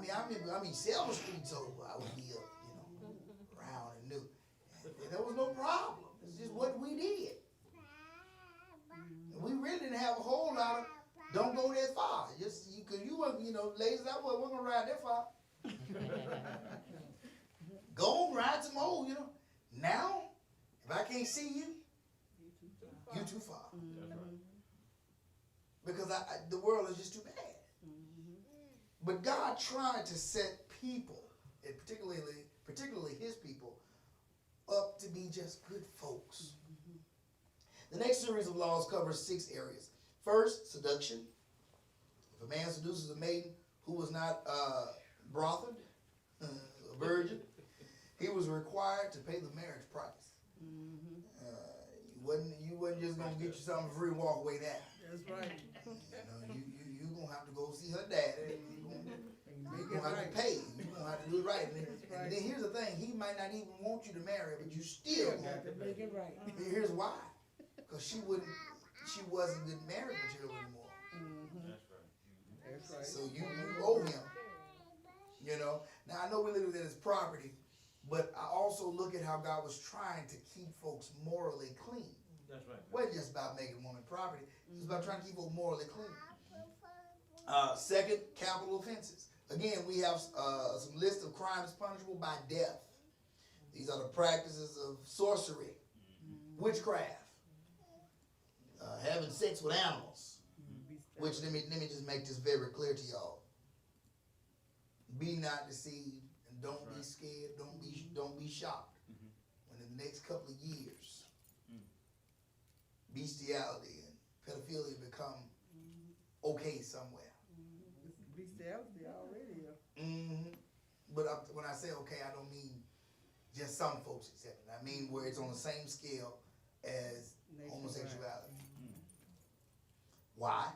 I mean, several streets over, I would be up, around and new. And there was no problem. It's just what we did. And we really didn't have a whole lot of, don't go that far. Just, because you wasn't, ladies, I wasn't going to ride that far. Go and ride some more, Now, if I can't see you, you're too far. Because the world is just too bad. But God tried to set people, and particularly his people, up to be just good folks. The next series of laws covers 6 areas. First, seduction. If a man seduces a maiden who was not brothed, a virgin, he was required to pay the marriage price. You wasn't just gonna get you something for free and walk away now. That's right. You gonna have to go see her daddy. You're gonna have to pay. You're gonna have to do it right. And then here's the thing: he might not even want you to marry her, but you still got to make it right. Here's why: because she wasn't good marriage material anymore. That's right. So you owe him. Now I know we look at it as property, but I also look at how God was trying to keep folks morally clean. That's right. It wasn't just about making woman property. It's about trying to keep folks morally clean. Second, capital offenses. Again, we have some list of crimes punishable by death. These are the practices of sorcery, witchcraft, having sex with animals. Which let me just make this very clear to y'all. Be not deceived and don't be scared. Don't be shocked when in the next couple of years, bestiality and pedophilia become okay somewhere. Bestiality already. But when I say okay, I don't mean just some folks accept it. I mean where it's on the same scale as homosexuality. Why?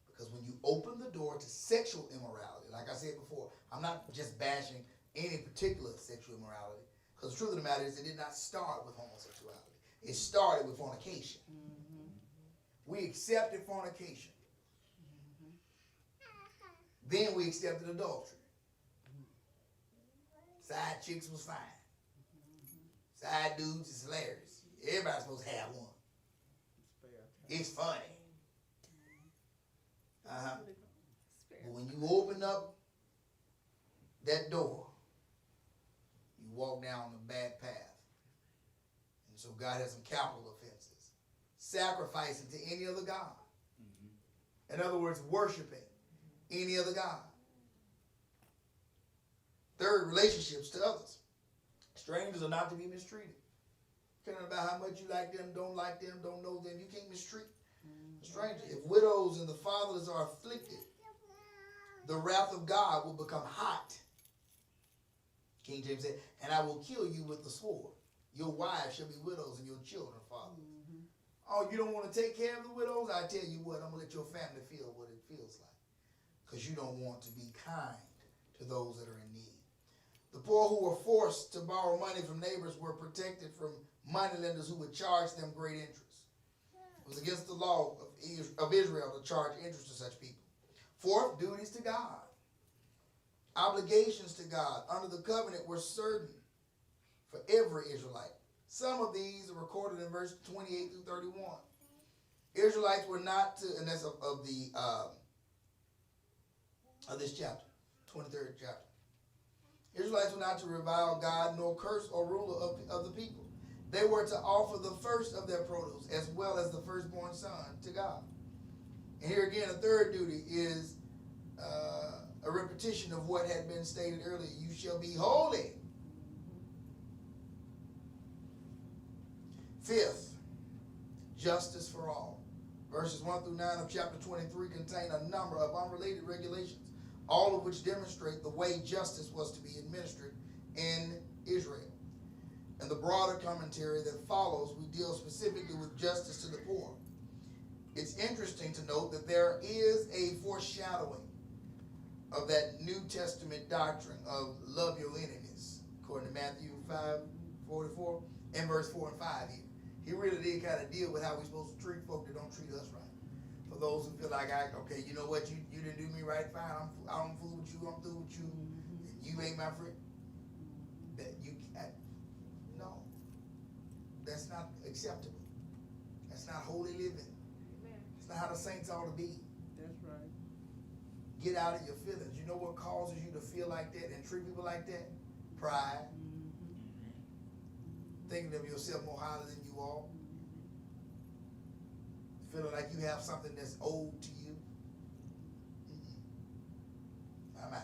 Because when you open the door to sexual immorality, like I said before, I'm not just bashing any particular sexual immorality, because the truth of the matter is it did not start with homosexuality. It started with fornication. We accepted fornication. Then we accepted adultery. Side chicks was fine. Side dudes is hilarious. Everybody's supposed to have one. It's funny. But when you open up that door, you walk down the bad path. And so God has some capital offenses. Sacrificing to any other God. In other words, worshiping any other God. Third, relationships to others. Strangers are not to be mistreated. Caring about how much you like them, don't know them, you can't mistreat strangers. If widows and the fatherless are afflicted, the wrath of God will become hot. King James said, and I will kill you with the sword. Your wives shall be widows and your children fatherless. Oh, you don't want to take care of the widows? I tell you what, I'm going to let your family feel what it feels like. Because you don't want to be kind to those that are in need. The poor who were forced to borrow money from neighbors were protected from moneylenders who would charge them great interest. It was against the law of Israel to charge interest to such people. Fourth, duties to God. Obligations to God under the covenant were certain for every Israelite. Some of these are recorded in verse 28 through 31. Israelites were not to, and that's of this chapter, 23rd chapter. Israelites were not to revile God nor curse or ruler of the people. They were to offer the first of their produce as well as the firstborn son to God. And here again, a third duty is a repetition of what had been stated earlier. You shall be holy. Fifth, justice for all. Verses 1 through 9 of chapter 23 contain a number of unrelated regulations, all of which demonstrate the way justice was to be administered in Israel. In the broader commentary that follows, we deal specifically with justice to the poor. It's interesting to note that there is a foreshadowing of that New Testament doctrine of love your enemies, according to Matthew 5:44 and verse 4 and 5 here. He really did kind of deal with how we're supposed to treat folk that don't treat us right. For for those who feel like, okay, you know what, you didn't do me right, fine, I don't fool with you, I'm through with you, and you ain't my friend. No, that's not acceptable. That's not holy living. It's not how the saints ought to be. That's right. Get out of your feelings. You know what causes you to feel like that and treat people like that? Pride. Thinking of yourself more highly than you are. Feeling like you have something that's owed to you. I'm out.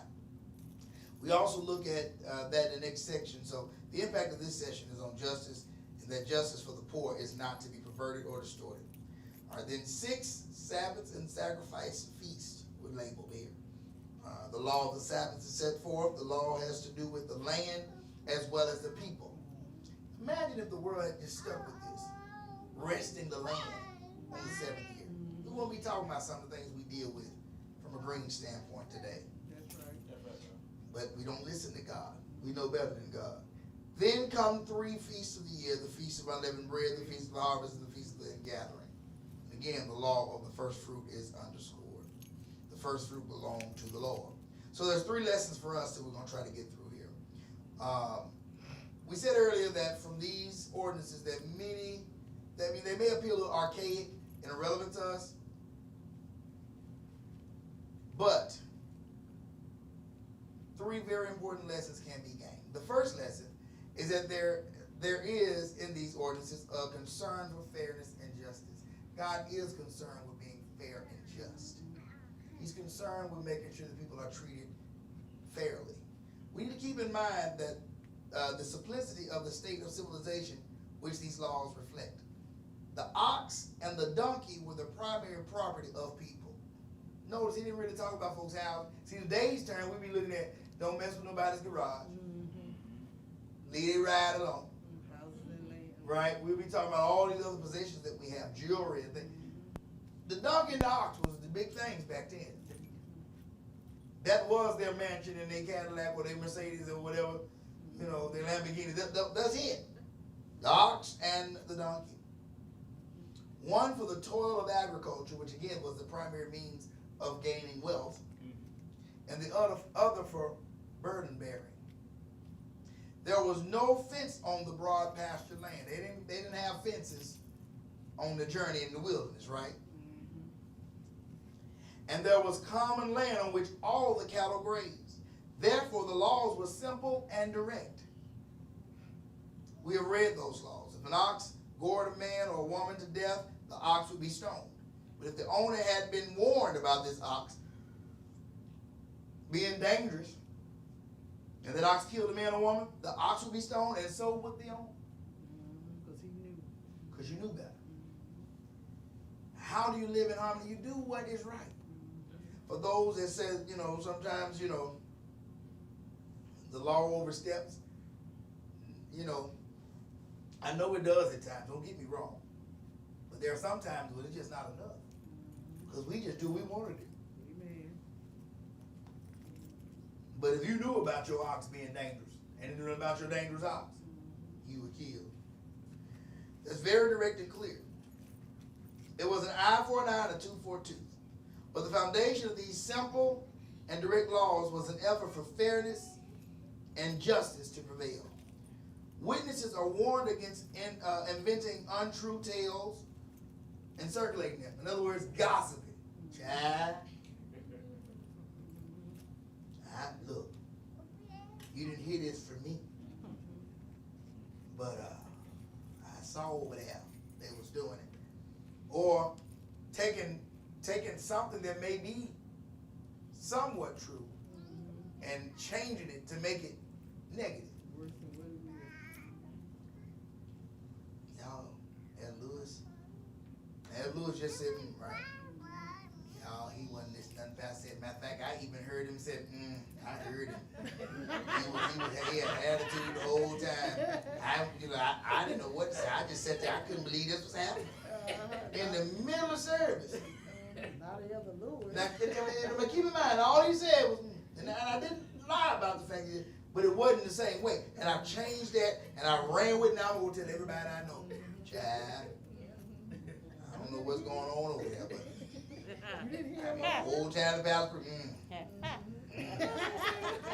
We also look at that in the next section. So the impact of this session is on justice, and that justice for the poor is not to be perverted or distorted. All right, then 6 Sabbaths and sacrifice feasts were labeled here. The law of the Sabbath is set forth. The law has to do with the land as well as the people. Imagine if the world had just stuck with this, resting the land on the 7th year. We won't be talking about some of the things we deal with from a green standpoint today. That's right. But we don't listen to God. We know better than God. Then come 3 feasts of the year, the Feast of Unleavened Bread, the Feast of the Harvest, and the Feast of the Ingathering. Again, the law of the first fruit is underscored. The first fruit belonged to the Lord. So there's 3 lessons for us that we're going to try to get through here. We said earlier that from these ordinances that they may appear a little archaic and irrelevant to us, but 3 very important lessons can be gained. The first lesson is that there is in these ordinances a concern for fairness and justice. God is concerned with being fair and just. He's concerned with making sure that people are treated fairly. We need to keep in mind that the simplicity of the state of civilization which these laws reflect. The ox and the donkey were the primary property of people. Notice he didn't really talk about folks' houses. See, today's term, we be looking at don't mess with nobody's garage. Leave it right alone. Houses and land. Right? We'll be talking about all these other possessions that we have, jewelry and things. The donkey and the ox was the big things back then. That was their mansion and their Cadillac or their Mercedes or whatever, you know, their Lamborghini. That's it. The ox and the donkey. One for the toil of agriculture, which again was the primary means of gaining wealth, and the other for burden bearing. There was no fence on the broad pasture land. They didn't have fences on the journey in the wilderness, right? And there was common land on which all the cattle grazed. Therefore, the laws were simple and direct. We have read those laws. If an ox gored a man or a woman to death, the ox would be stoned. But if the owner had been warned about this ox being dangerous, and that ox killed a man or woman, the ox would be stoned, and so would the owner. Because he knew. Because you knew better. How do you live in harmony? You do what is right. For those that said, you know, sometimes, you know, the law oversteps, you know, I know it does at times, don't get me wrong. But there are some times when it's just not enough. Because we just do what we want to do. Amen. But if you knew about your ox being dangerous, and you knew about your dangerous ox, you were killed. That's very direct and clear. It was an eye for an eye and a tooth for a tooth. But the foundation of these simple and direct laws was an effort for fairness and justice to prevail. Witnesses are warned against inventing untrue tales and circulating them. In other words, gossiping. Child. Look, you didn't hear this from me, but I saw over there they was doing it. Or taking something that may be somewhat true and changing it to make it negative. Worse than what it is. Y'all, Ed Lewis just said, right. Y'all, he wasn't listening to nothing Pastor said. Matter of fact, I even heard him say, I heard him. He had an attitude the whole time. I didn't know what to say. I just sat there. I couldn't believe this was happening. In the middle of service. Not the other Lewis. Now, but keep in mind, all he said was, and I didn't lie about the fact that, but it wasn't the same way. And I changed that, and I ran with it. Now I'm going to tell everybody I know. Child, I don't know what's going on over there, but You didn't hear I mean, about old time Baptist preacher.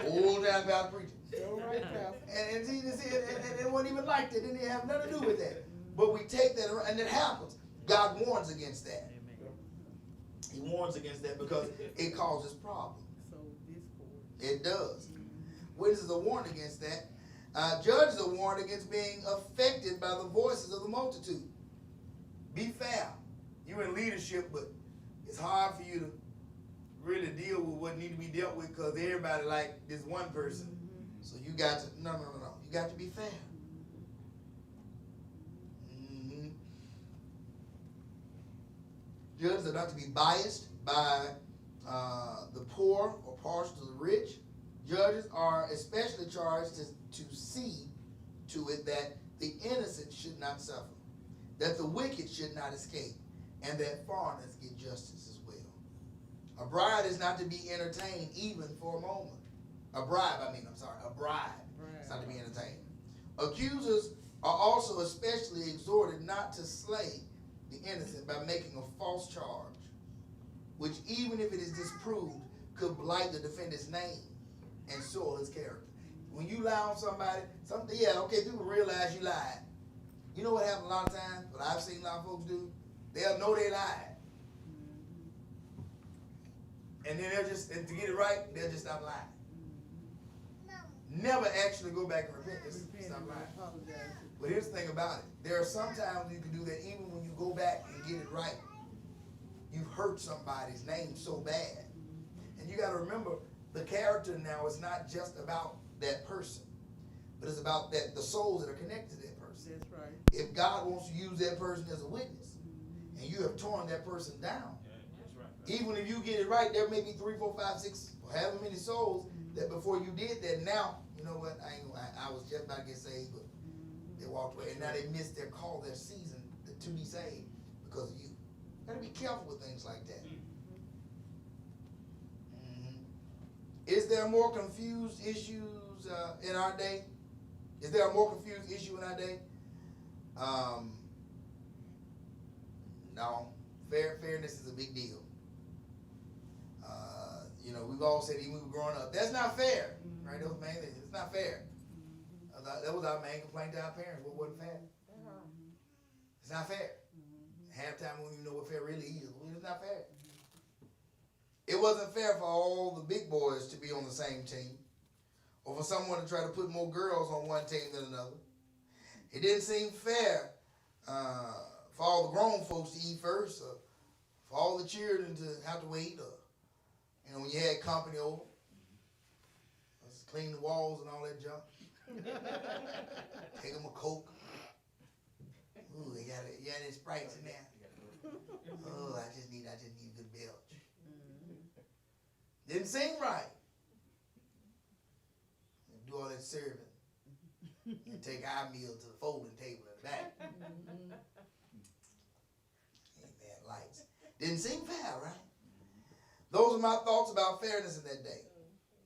Old time Baptist preacher. So right, Pastor. And it wasn't even like that. It didn't have nothing to do with that. But we take that around, and it happens. God warns against that. He warns against that because it causes problems. So discord. It does. Witnesses are warned against that. Judges are warned against being affected by the voices of the multitude. Be fair. You're in leadership, but it's hard for you to really deal with what needs to be dealt with because everybody like this one person. So you got to, no. You got to be fair. Judges are not to be biased by the poor or partial to the rich. Judges are especially charged to see to it that the innocent should not suffer, that the wicked should not escape, and that foreigners get justice as well. A bride is not to be entertained even for a moment. A bride is not to be entertained. Accusers are also especially exhorted not to slay the innocent by making a false charge, which even if it is disproved, could blight the defendant's name and soil his character. When you lie on somebody, people realize you lied. You know what happens a lot of times? What I've seen a lot of folks do? They'll know they lied. And then and to get it right, they'll just stop lying. Never actually go back and repent. Just stop lying. But here's the thing about it. There are some times you can do that even when you go back and get it right. You've hurt somebody's name so bad. And you got to remember, the character now is not just about that person, but it's about the souls that are connected to that person. That's right. If God wants to use that person as a witness, and you have torn that person down, that's right. even if you get it right, there may be 3, 4, 5, 6, or however many souls that before you did that. Now, you know what? I was just about to get saved, but they walked away, and now they missed their call, their season to be saved because of you. Got to be careful with things like that. Is there more confused issues in our day? Is there a more confused issue in our day? No. Fairness is a big deal. We've all said even when we were growing up, that's not fair. Right? That was main thing. It's not fair. That was our main complaint to our parents. What wasn't fair? It's not fair. Half the time we don't even know what fair really is. It's not fair. It wasn't fair for all the big boys to be on the same team, or for someone to try to put more girls on one team than another. It didn't seem fair for all the grown folks to eat first, or for all the children to have to wait, or when you had company over, let's clean the walls and all that junk. Take them a Coke. Ooh, you got any Sprites in there? Oh, I just need a good belch. Didn't seem right. Do all that serving and take our meal to the folding table at the back. Ain't bad lights. Didn't seem fair, right? Those are my thoughts about fairness in that day.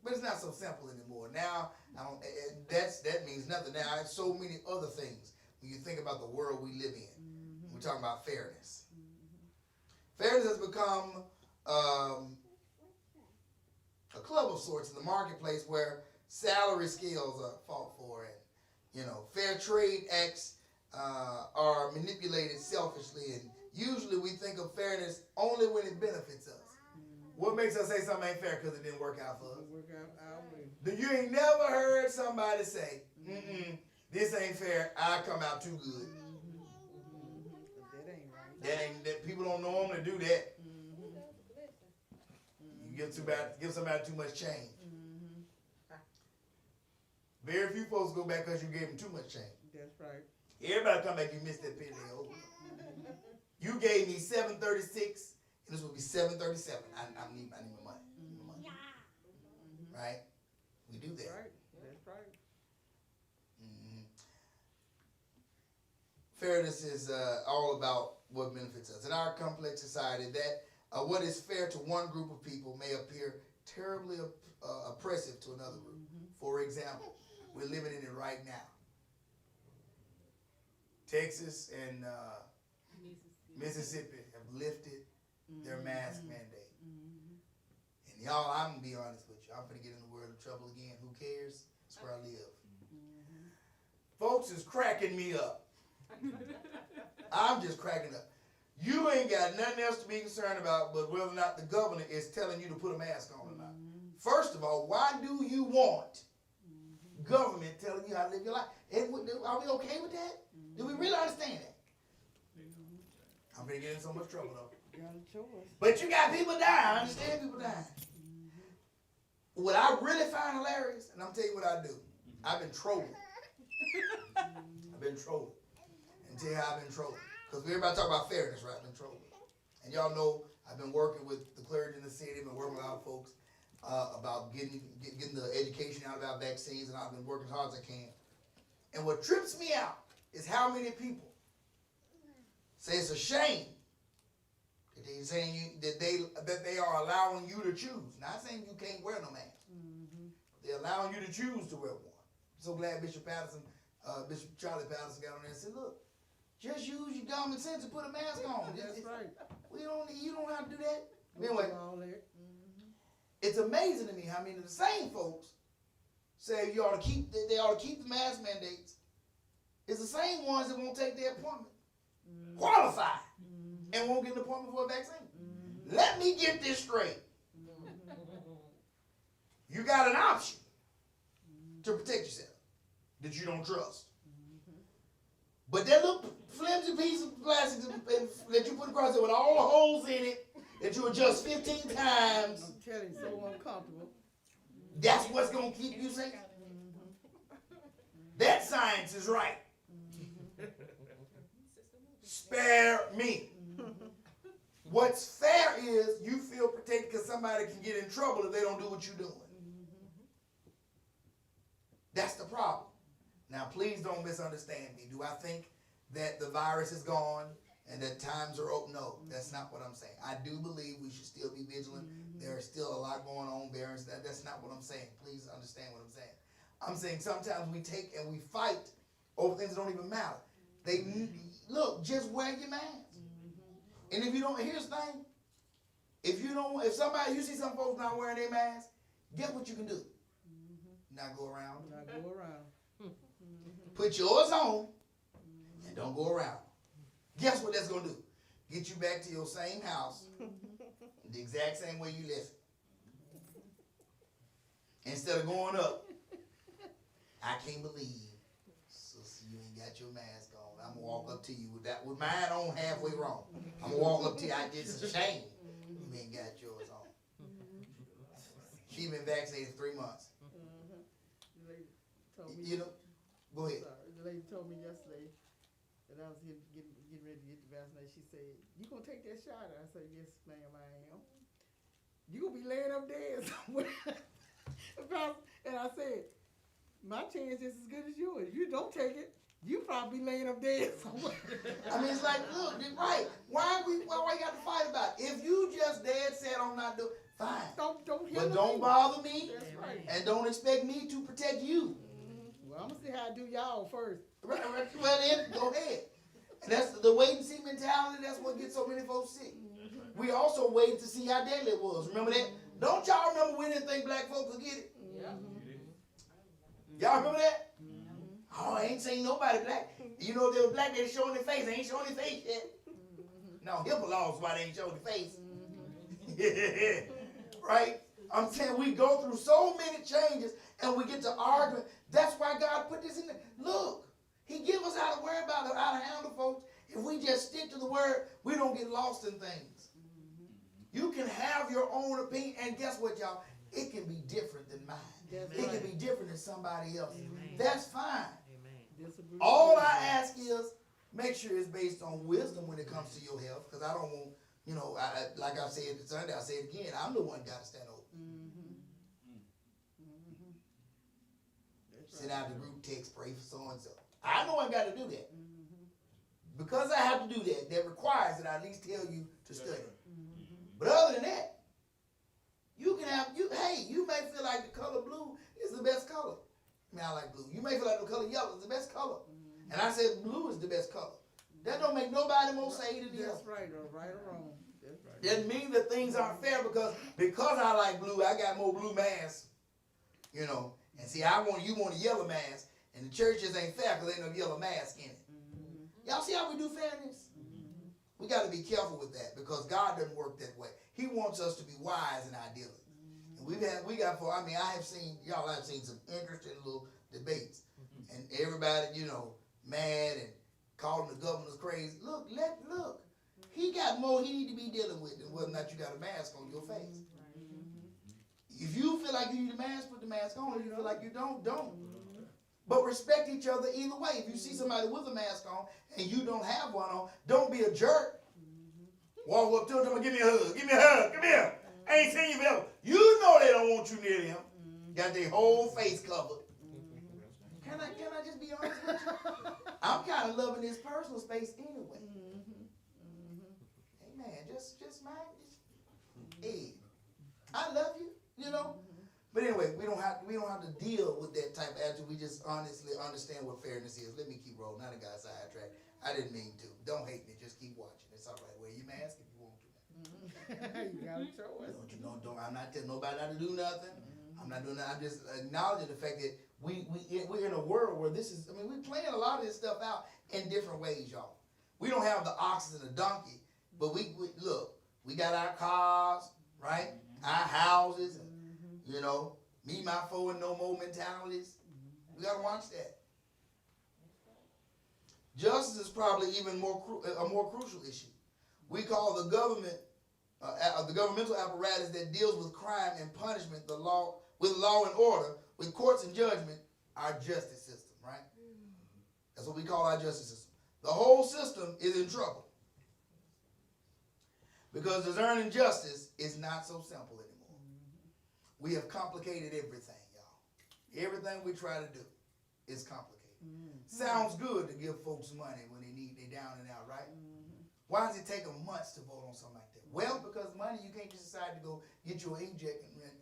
But it's not so simple anymore. Now, that means nothing. Now, I have so many other things when you think about the world we live in. We're talking about fairness. Fairness has become a club of sorts in the marketplace where salary scales are fought for, and fair trade acts are manipulated selfishly, and usually we think of fairness only when it benefits us. What makes us say something ain't fair? Because it didn't work out for us. You ain't never heard somebody say, this ain't fair, I come out too good. That people don't normally do that. You give somebody too much change. Very few folks go back because you gave them too much change. That's right. Everybody come back, you missed that penny. You gave me $7.36, and this will be $7.37. I need my money. Right? We do that. That's right. That's right. Fairness is all about what benefits us. In our complex society, that what is fair to one group of people may appear terribly oppressive to another group. For example, we're living in it right now. Texas and Mississippi have lifted their mask mandate. And y'all, I'm gonna be honest with you. I'm gonna get in the world of trouble again. Who cares? That's where I live. Folks is cracking me up. I'm just cracking up. You ain't got nothing else to be concerned about but whether or not the governor is telling you to put a mask on or not. First of all, why do you want government telling you how to live your life? Are we okay with that? Do we really understand that? I'm gonna get in so much trouble though. Got a choice. But you got people dying. I understand people dying. What I really find hilarious, and I'm telling you what I do. I've been trolling. I've been trolling. And tell you how I've been trolling. Because everybody talk about fairness, right? I've been trolling. And y'all know I've been working with the clergy in the city. I've been working with our folks about getting the education out about vaccines, and I've been working as hard as I can. And what trips me out is how many people say it's a shame that they're saying that they are allowing you to choose. Not saying you can't wear no mask. They're allowing you to choose to wear one. I'm so glad Bishop Charlie Patterson got on there and said, look, just use your common sense and put a mask on. That's right. You don't have to do that. Anyway, All that. it's amazing to me how many of the same folks say they ought to keep the mask mandates. It's the same ones that won't take their appointment, qualified, and won't get an appointment for a vaccine. Let me get this straight. You got an option to protect yourself that you don't trust. But that little flimsy piece of plastic that you put across there with all the holes in it that you adjust 15 times, I'm telling you, so uncomfortable. that's what's going to keep you safe. That science is right. Spare me. What's fair is you feel protected because somebody can get in trouble if they don't do what you're doing. That's the problem. Now, please don't misunderstand me. Do I think that the virus is gone and that times are open? No, that's not what I'm saying. I do believe we should still be vigilant. There is still a lot going on there. That's not what I'm saying. Please understand what I'm saying. I'm saying sometimes we take and we fight over things that don't even matter. Look, just wear your mask. And if you don't, here's the thing. If you see some folks not wearing their mask, guess what you can do? Not go around. Not go around. Put yours on and don't go around. Guess what that's going to do? Get you back to your same house the exact same way you left it. Instead of going up, I can't believe, sister, you ain't got your mask on. I'm going to walk up to you with mine on halfway wrong. I'm going to walk up to you. It's a shame you ain't got yours on. She been vaccinated 3 months. The lady told me. You know, go ahead. Sorry, the lady told me yesterday that I was getting ready to get the vaccination. She said, "You gonna take that shot?" I said, "Yes, ma'am, I am." You gonna be laying up dead somewhere. And I said, "My chance is as good as yours. If you don't take it, you probably laying up dead somewhere." I mean, it's like, look, right? Why you got to fight about it? If you just dead set on not doing, fine. But don't bother me. That's right. And don't expect me to protect you. Well, I'm gonna see how I do y'all first. Right. Well, then go ahead. And that's the wait and see mentality. That's what gets so many folks sick. We also waited to see how deadly it was. Remember that? Don't y'all remember we didn't think black folks would get it? Y'all remember that? Oh, I ain't seen nobody black. You know, they were black, they showing their face. They ain't showing their face yet. No, HIPAA laws why they ain't showing their face. Right? I'm saying we go through so many changes and we get to arguing. That's why God put this in there. Look, He give us how to worry about it, how to handle folks. If we just stick to the word, we don't get lost in things. You can have your own opinion, and guess what, y'all? It can be different than mine. It can be different than somebody else. That's fine. Disagree. All I ask is make sure it's based on wisdom when it comes to your health, because I don't want, like I said Sunday, I say it again, I'm the one got to stand over. Send out the group text, pray for so-and-so. I know I got to do that. Because I have to do that, that requires that I at least tell you to study. But other than that, you may feel like the color blue is the best color. I mean, I like blue. You may feel like the color yellow is the best color. And I said blue is the best color. That don't make nobody more say than the other. That's right, or right or wrong. That's right. Doesn't mean that things aren't fair because I like blue, I got more blue masks, you know. And see, you want a yellow mask, and the church just ain't fair because ain't no yellow mask in it. Y'all see how we do fairness? We got to be careful with that because God doesn't work that way. He wants us to be wise in our dealings. And I have seen some interesting little debates, and everybody, you know, mad and calling the governors crazy. Look, he got more he need to be dealing with than whether or not you got a mask on your face. If you feel like you need a mask, put the mask on. If you feel like you don't. But respect each other either way. If you see somebody with a mask on and you don't have one on, don't be a jerk. Walk up to them, give me a hug. Give me a hug. Come here. I ain't seen you forever. You know they don't want you near them. Got their whole face covered. Can I just be honest with you? I'm kind of loving this personal space anyway. Hey man, just mind. Hey, I love you. You know. But anyway, we don't have to deal with that type of attitude. We just honestly understand what fairness is. Let me keep rolling. Now I got sidetracked. I didn't mean to. Don't hate me. Just keep watching. It's all right. Wear your mask if you want to. You got a choice. I'm not telling nobody not to do nothing. I'm not doing that. I'm just acknowledging the fact that we're in a world where we're playing a lot of this stuff out in different ways, y'all. We don't have the ox and the donkey, but we got our cars, right? Our houses, and, you know, me, my foe, and no more mentalities. We got to watch that. Justice is probably even a more crucial issue. We call the government, the governmental apparatus that deals with crime and punishment, with law and order, with courts and judgment, our justice system, right? That's what we call our justice system. The whole system is in trouble because discerning justice is not so simple anymore. We have complicated everything, y'all. Everything we try to do is complicated. Sounds good to give folks money when they're down and out, right? Why does it take them months to vote on something like that? Well, because money, you can't just decide to go get you an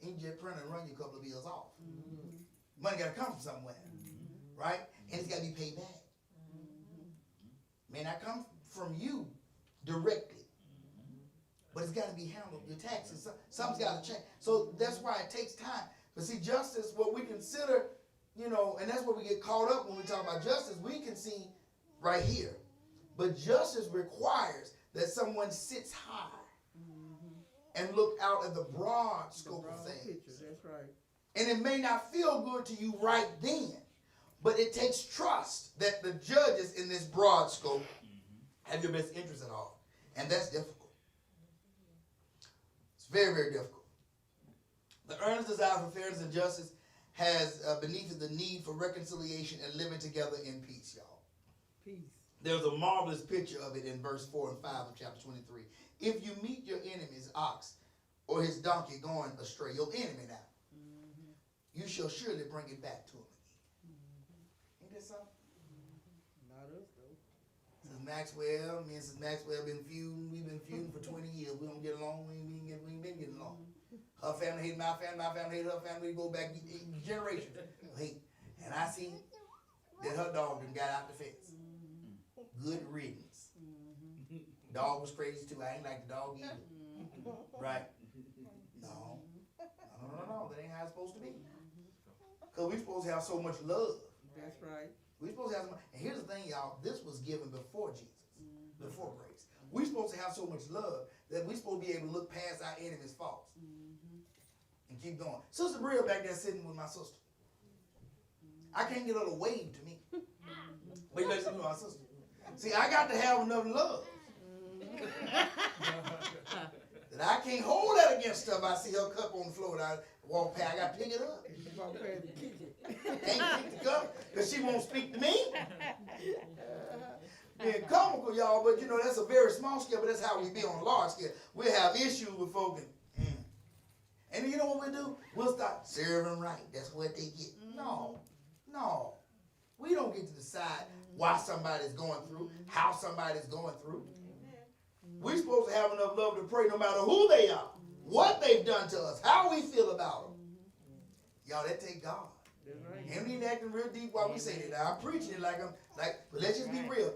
inkjet printer and run you a couple of bills off. Money got to come from somewhere, right? And it's got to be paid back. May not come from you directly, but it's got to be handled. Your taxes, something's got to change. So that's why it takes time. But see, justice, what we consider, you know, and that's what we get caught up when we talk about justice, we can see right here. But justice requires that someone sits high and look out at the broad scope of things. That's right. And it may not feel good to you right then, but it takes trust that the judges in this broad scope have your best interest at heart. And that's difficult. It's very, very difficult. The earnest desire for fairness and justice has beneath it the need for reconciliation and living together in peace, y'all. Peace. There's a marvelous picture of it in verse 4 and 5 of chapter 23. If you meet your enemy's ox or his donkey going astray, your enemy now, you shall surely bring it back to him again. Ain't that something? Not us, though. Mrs. Maxwell, me and Mrs. Maxwell been feuding. We've been feuding for 20 years. We don't get along. We ain't been getting along. Her family hated my family hated her family. We go back generations. Hate. And I see that her dog done got out the fence. Good riddance. Dog was crazy too. I ain't like the dog either. Right? No. That ain't how it's supposed to be. Because we're supposed to have so much love. That's right. We're supposed to have so much. And here's the thing, y'all. This was given before Jesus. Before grace. We're supposed to have so much love that we're supposed to be able to look past our enemy's faults. And keep going. Sister Bria back there sitting with my sister. I can't get her to wave to me. But you better sit with my sister. See, I got to have enough love. That I can't hold that against stuff. I see her cup on the floor and I walk past. I got to pick it up. Can't pick the cup because she won't speak to me. Being comical, y'all, but you know, that's a very small scale, but that's how we be on a large scale. We have issues with folks. And you know what we do? We'll start serving right. That's what they get. No. We don't get to decide why somebody's going through, how somebody's going through. We're supposed to have enough love to pray no matter who they are, what they've done to us, how we feel about them. Y'all, that take God. And we ain't acting real deep while we say that. Now, I'm preaching it but let's just be real.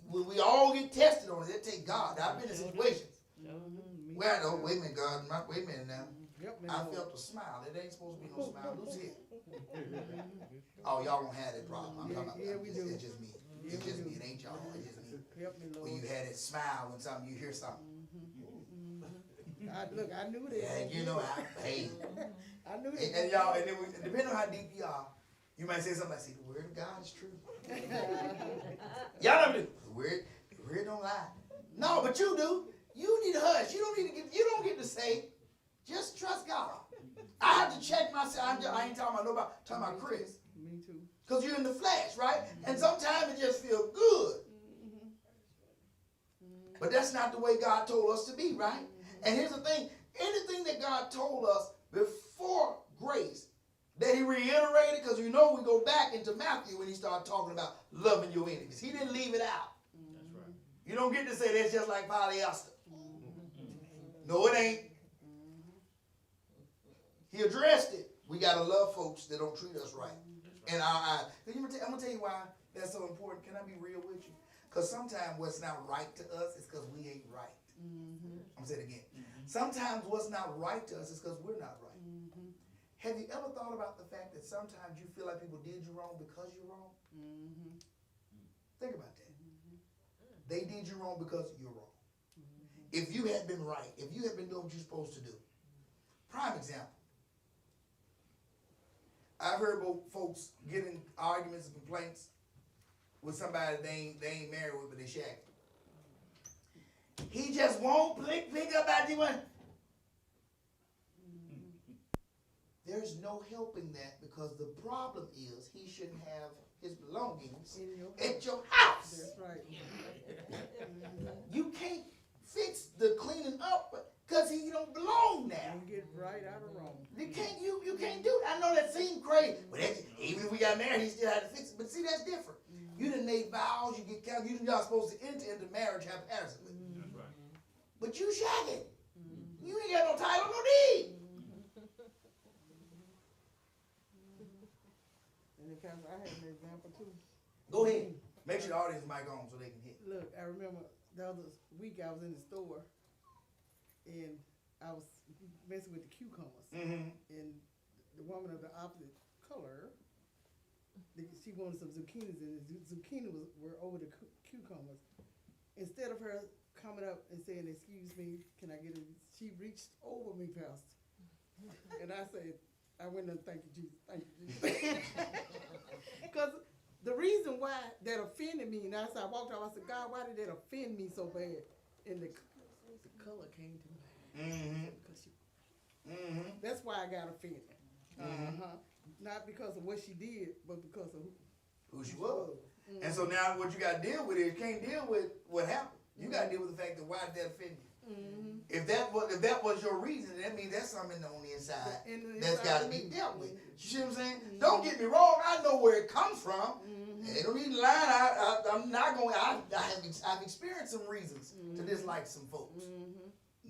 When we all get tested on it, that take God. Now, I've been in situations Well, no, wait a minute, God. Wait a minute now. Help me, I Lord. felt a smile. It ain't supposed to be no smile. Who's here? Oh, y'all don't have that problem. I'm talking about we do. it's just me. It's just me. It ain't y'all. It's just me. Help me, Lord. When you had that smile when something you hear something. Look, I knew that. Yeah, you know how. Hey. I knew that. And y'all, and then depending on how deep you are, you might say something like, "See, the word of God is true." Y'all never do. The word don't lie. No, but you do. You need to hush. You don't get to say. Just trust God. I have to check myself. I ain't talking about nobody. I'm talking about Chris. Me too. Because you're in the flesh, right? And sometimes it just feels good. But that's not the way God told us to be, right? And here's the thing. Anything that God told us before grace, that he reiterated, because you know we go back into Matthew when he started talking about loving your enemies. He didn't leave it out. That's right. You don't get to say that's just like polyester. No, it ain't. He addressed it. We got to love folks that don't treat us right. And I'm going to tell you why that's so important. Can I be real with you? Because sometimes what's not right to us is because we ain't right. I'm going to say it again. Sometimes what's not right to us is because we're not right. Have you ever thought about the fact that sometimes you feel like people did you wrong because you're wrong? Think about that. They did you wrong because you're wrong. If you had been right, if you had been doing what you're supposed to do. Prime example. I've heard folks get in arguments and complaints with somebody they ain't married with, but they shagging. He just won't pick up after you one. There's no helping that because the problem is he shouldn't have his belongings at your house. That's right. You can't fix the cleaning up because he don't belong there. You get right out of wrong. You can't do that. I know that seems crazy, but even if we got married, he still had to fix it. But see, that's different. You done made vows, you get counted, you're not supposed to enter into marriage haphazardly. That's right. But you shagging. You ain't got no title, no deed. And in fact, I had an example too. Go ahead. Make sure the audience mic on so they can hit. Look, I remember the other week I was in the store and I was messing with the cucumbers. And the woman of the opposite color, she wanted some zucchinis, and the zucchini were over the cucumbers. Instead of her coming up and saying, "Excuse me, can I get it?" She reached over me, Pastor. And I said, I went and thank you, Jesus. Thank you, Jesus. Because the reason why that offended me, and I walked out, I said, God, why did that offend me so bad? And the color came to mind. That's why I got offended. Not because of what she did, but because of Who she was. And so now what you got to deal with is you can't deal with what happened. You got to deal with the fact that why did that offend you? If that was your reason, that means that's something on the inside that's got to be dealt with. You see what I'm saying? Don't get me wrong. I know where it comes from. It don't need to lie. I'm not going. I've experienced some reasons to dislike some folks.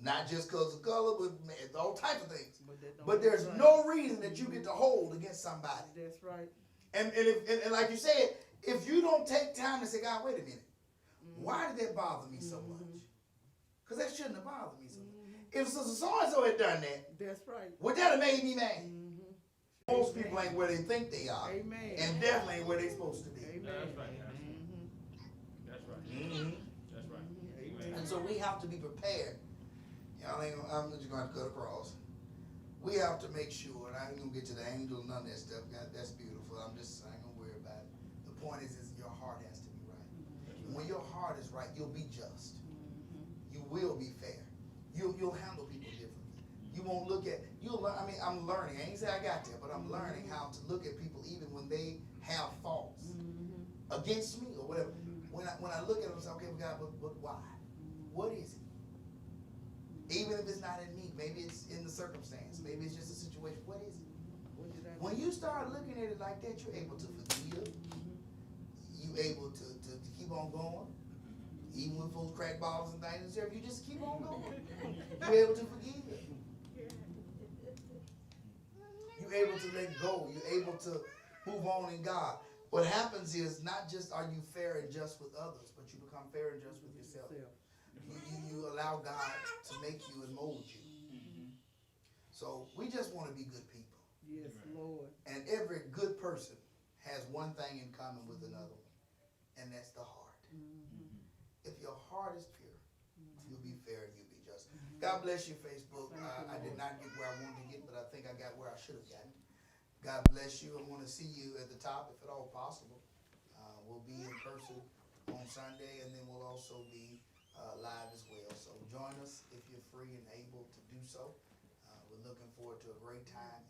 Not just because of color, but all types of things. But there's no reason that you get to hold against somebody. That's right. And like you said, if you don't take time to say, God, wait a minute, why did that bother me so much? Because that shouldn't have bothered me so much. If Sister so-and-so had done that, that's right. Would that have made me mad? Most people ain't where they think they are. Amen. And definitely ain't where they supposed to be. Amen. That's right. That's right. That's right. Amen. And so we have to be prepared. Y'all ain't gonna, I'm just going to cut across. We have to make sure, and I ain't going to get to the angel, none of that stuff. God, that's beautiful. I ain't going to worry about it. The point is your heart has to be right. And when your heart is right, you'll be just. You will be fair. You'll handle people differently. You won't look at, you'll learn, I mean, I'm learning. I ain't say I got there, but I'm learning how to look at people even when they have faults against me or whatever. When I look at them and say, okay, God, but why? What is it? Even if it's not in me, maybe it's in the circumstance, maybe it's just a situation. What is it? When you start looking at it like that, you're able to forgive. You're able to keep on going. Even when folks crack bottles and things and stuff, you just keep on going. You're able to forgive. You're able to let go. You're able to move on in God. What happens is not just are you fair and just with others, but you become fair and just with yourself. You allow God to make you and mold you. So we just want to be good people. Yes, Lord. And every good person has one thing in common with another one, and that's the heart. If your heart is pure, you'll be fair and you'll be just. God bless you, Facebook. I did not get where I wanted to get, but I think I got where I should have gotten. God bless you. I want to see you at the top, if at all possible. We'll be in person on Sunday, and then we'll also be live as well. So join us if you're free and able to do so. We're looking forward to a great time in